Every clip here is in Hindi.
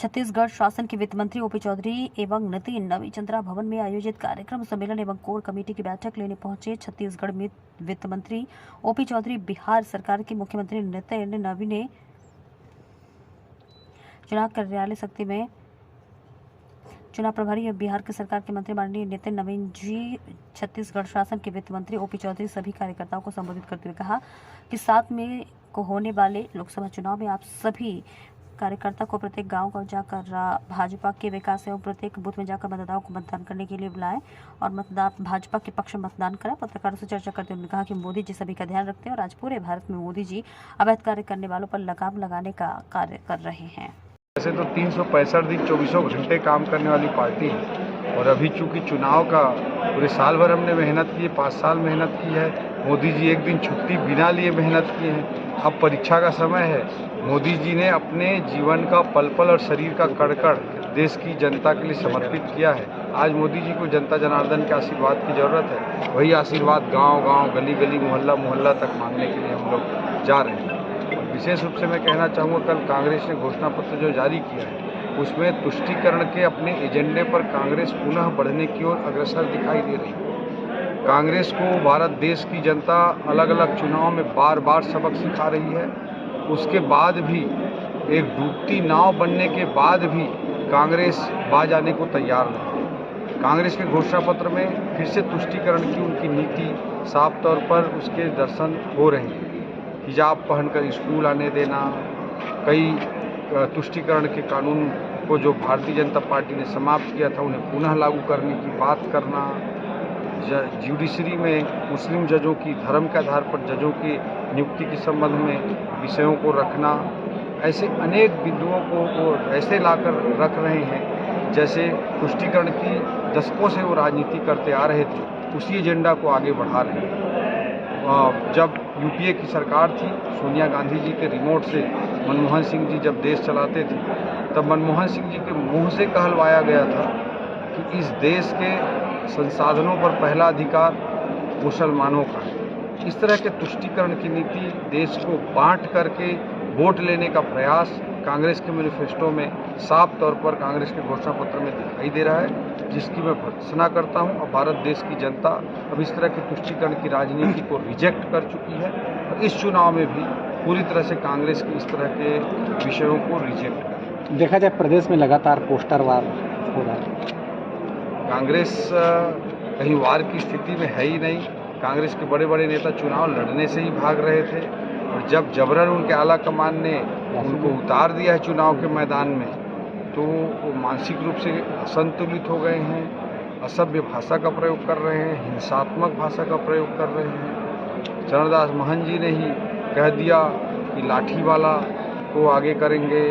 छत्तीसगढ़ शासन के वित्त मंत्री ओपी चौधरी एवं नितिन नवी चंद्रा भवन में आयोजित कार्यक्रम सम्मेलन एवं कोर कमेटी की बैठक लेने पहुंचे। छत्तीसगढ़ में वित्त मंत्री ओपी चौधरी, बिहार सरकार के मुख्यमंत्री नितिन नवी ने चुनाव कार्यालय शक्ति में चुनाव प्रभारी बिहार की सरकार के मंत्री माननीय नितिन नवीन जी, छत्तीसगढ़ शासन के वित्त मंत्री ओपी चौधरी सभी कार्यकर्ताओं को संबोधित करते हुए कहा कि 7 मई को होने वाले लोकसभा चुनाव में आप सभी कार्यकर्ता को प्रत्येक गांव जाकर भाजपा के विकास एवं प्रत्येक बूथ में जाकर मतदाताओं को मतदान करने के लिए बुलाएं और मतदाता भाजपा के पक्ष में मतदान करें। पत्रकारों से चर्चा करते हुए उन्होंने कहा कि मोदी जी सभी का ध्यान रखते हैं और आज पूरे भारत में मोदी जी अवैध कार्य करने वालों पर लगाम लगाने का कार्य कर रहे हैं। वैसे तो 365 दिन 24 घंटे काम करने वाली पार्टी है और अभी चूंकि चुनाव का पूरे साल भर हमने मेहनत की है, 5 साल मेहनत की है। मोदी जी एक दिन छुट्टी बिना लिए मेहनत की है। अब परीक्षा का समय है। मोदी जी ने अपने जीवन का पल पल और शरीर का कड़-कड़ देश की जनता के लिए समर्पित किया है। आज मोदी जी को जनता जनार्दन के आशीर्वाद की ज़रूरत है। वही आशीर्वाद गांव-गांव, गली-गली, मोहल्ला-मोहल्ला तक मांगने के लिए हम लोग जा रहे हैं। विशेष रूप से मैं कहना चाहूँगा, कल कांग्रेस ने घोषणा पत्र जो जारी किया है उसमें तुष्टीकरण के अपने एजेंडे पर कांग्रेस पुनः बढ़ने की ओर अग्रसर दिखाई दे रही है। कांग्रेस को भारत देश की जनता अलग अलग चुनाव में बार बार सबक सिखा रही है। उसके बाद भी एक डूबती नाव बनने के बाद भी कांग्रेस बाज आने को तैयार नहीं। कांग्रेस के घोषणा पत्र में फिर से तुष्टीकरण की उनकी नीति साफ तौर पर उसके दर्शन हो रहे हैं। हिजाब पहनकर स्कूल आने देना, कई तुष्टीकरण के कानून को जो भारतीय जनता पार्टी ने समाप्त किया था उन्हें पुनः लागू करने की बात करना, जुडिशरी में मुस्लिम जजों की धर्म के आधार पर जजों की नियुक्ति के संबंध में विषयों को रखना, ऐसे अनेक बिंदुओं को वो ऐसे लाकर रख रहे हैं जैसे तुष्टीकरण की दशकों से वो राजनीति करते आ रहे थे, उसी एजेंडा को आगे बढ़ा रहे हैं। जब यूपीए की सरकार थी, सोनिया गांधी जी के रिमोट से मनमोहन सिंह जी जब देश चलाते थे, तब मनमोहन सिंह जी के मुंह से कहलवाया गया था कि इस देश के संसाधनों पर पहला अधिकार मुसलमानों का है। इस तरह के तुष्टीकरण की नीति, देश को बांट करके वोट लेने का प्रयास कांग्रेस के मैनिफेस्टो में साफ तौर पर कांग्रेस के घोषणा पत्र में दिखाई दे रहा है, जिसकी मैं भर्त्सना करता हूं। और भारत देश की जनता अब इस तरह की तुष्टीकरण की राजनीति को रिजेक्ट कर चुकी है और इस चुनाव में भी पूरी तरह से कांग्रेस की इस तरह के विषयों को रिजेक्ट कर। देखा जाए प्रदेश में लगातार पोस्टर वार हो रहा है। कांग्रेस कहीं वार की स्थिति में है ही नहीं। कांग्रेस के बड़े बड़े नेता चुनाव लड़ने से ही भाग रहे थे और जब जबरन उनके आला कमान ने उनको उतार दिया है चुनाव के मैदान में, तो वो मानसिक रूप से असंतुलित हो गए हैं, असभ्य भाषा का प्रयोग कर रहे हैं, हिंसात्मक भाषा का प्रयोग कर रहे हैं। चरणदास महंत जी ने ही कह दिया कि लाठी वाला को आगे करेंगे,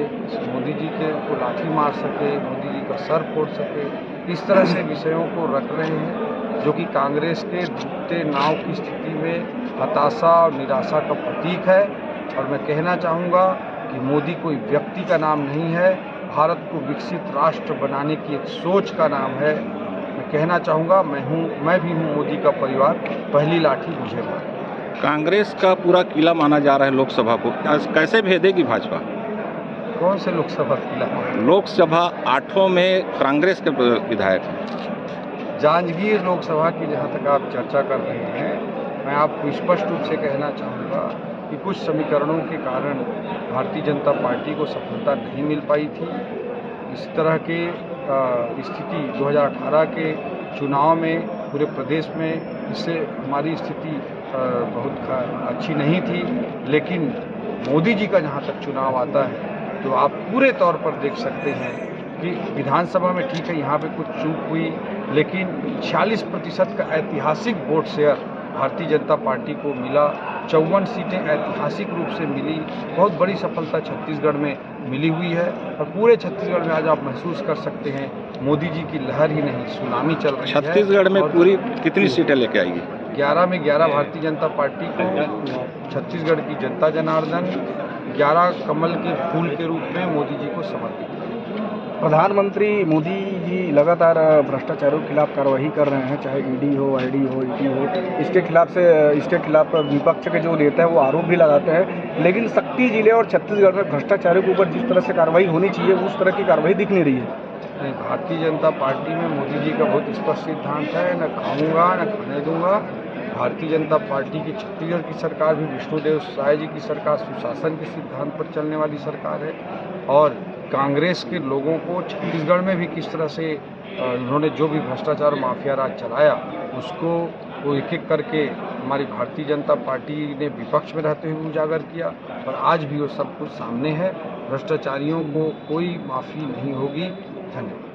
मोदी जी के को लाठी मार सके, मोदी जी का सर फोड़ सके। इस तरह से विषयों को रख रहे हैं जो कि कांग्रेस के डूबते नाव की स्थिति में हताशा और निराशा का प्रतीक है। और मैं कहना चाहूँगा कि मोदी कोई व्यक्ति का नाम नहीं है, भारत को विकसित राष्ट्र बनाने की एक सोच का नाम है। मैं कहना चाहूँगा, मैं भी हूँ मोदी का परिवार, पहली लाठी मुझे मारे। कांग्रेस का पूरा किला माना जा रहा है लोकसभा को, कैसे भेदेगी भाजपा? कौन से लोकसभा किला? लोकसभा 8 में कांग्रेस के विधायक हैं। जांजगीर लोकसभा की जहाँ तक आप चर्चा कर रहे हैं, मैं आपको स्पष्ट रूप से कहना चाहूँगा कि कुछ समीकरणों के कारण भारतीय जनता पार्टी को सफलता नहीं मिल पाई थी। इस तरह के स्थिति 2018 के चुनाव में पूरे प्रदेश में इससे हमारी स्थिति बहुत अच्छी नहीं थी। लेकिन मोदी जी का जहाँ तक चुनाव आता है तो आप पूरे तौर पर देख सकते हैं कि विधानसभा में ठीक है यहाँ पे कुछ चूक हुई, लेकिन 46% का ऐतिहासिक vote share Bharatiya Janata party को मिला। 54 सीटें ऐतिहासिक रूप से मिली। बहुत बड़ी सफलता छत्तीसगढ़ में मिली हुई है और पूरे छत्तीसगढ़ में आज आप महसूस कर सकते हैं मोदी जी की लहर ही नहीं, सुनामी चल रही है। छत्तीसगढ़ में पूरी कितनी सीटें लेके आएगी? 11 में 11 भारतीय जनता पार्टी को, छत्तीसगढ़ की जनता जनार्दन 11 कमल के फूल के रूप में मोदी जी को समर्पित है। प्रधानमंत्री मोदी जी लगातार भ्रष्टाचारियों के खिलाफ कार्रवाई कर रहे हैं, चाहे ईडी हो, आईडी हो, ईटी हो। इसके खिलाफ विपक्ष के जो नेता है वो आरोप भी लगाते हैं, लेकिन शक्ति जिले और छत्तीसगढ़ में भ्रष्टाचारियों के ऊपर जिस तरह से कार्रवाई होनी चाहिए उस तरह की कार्रवाई दिख नहीं रही है। भारतीय जनता पार्टी में मोदी जी का बहुत स्पष्ट सिद्धांत है, न खाऊंगा न खाने दूंगा। भारतीय जनता पार्टी की छत्तीसगढ़ की सरकार भी विष्णुदेव साय जी की सरकार सुशासन के सिद्धांत पर चलने वाली सरकार है, और कांग्रेस के लोगों को छत्तीसगढ़ में भी किस तरह से उन्होंने जो भी भ्रष्टाचार माफिया राज चलाया उसको वो एक एक करके हमारी भारतीय जनता पार्टी ने विपक्ष में रहते हुए उजागर किया, और आज भी वो सब कुछ सामने है। भ्रष्टाचारियों को कोई माफ़ी नहीं होगी। धन्यवाद।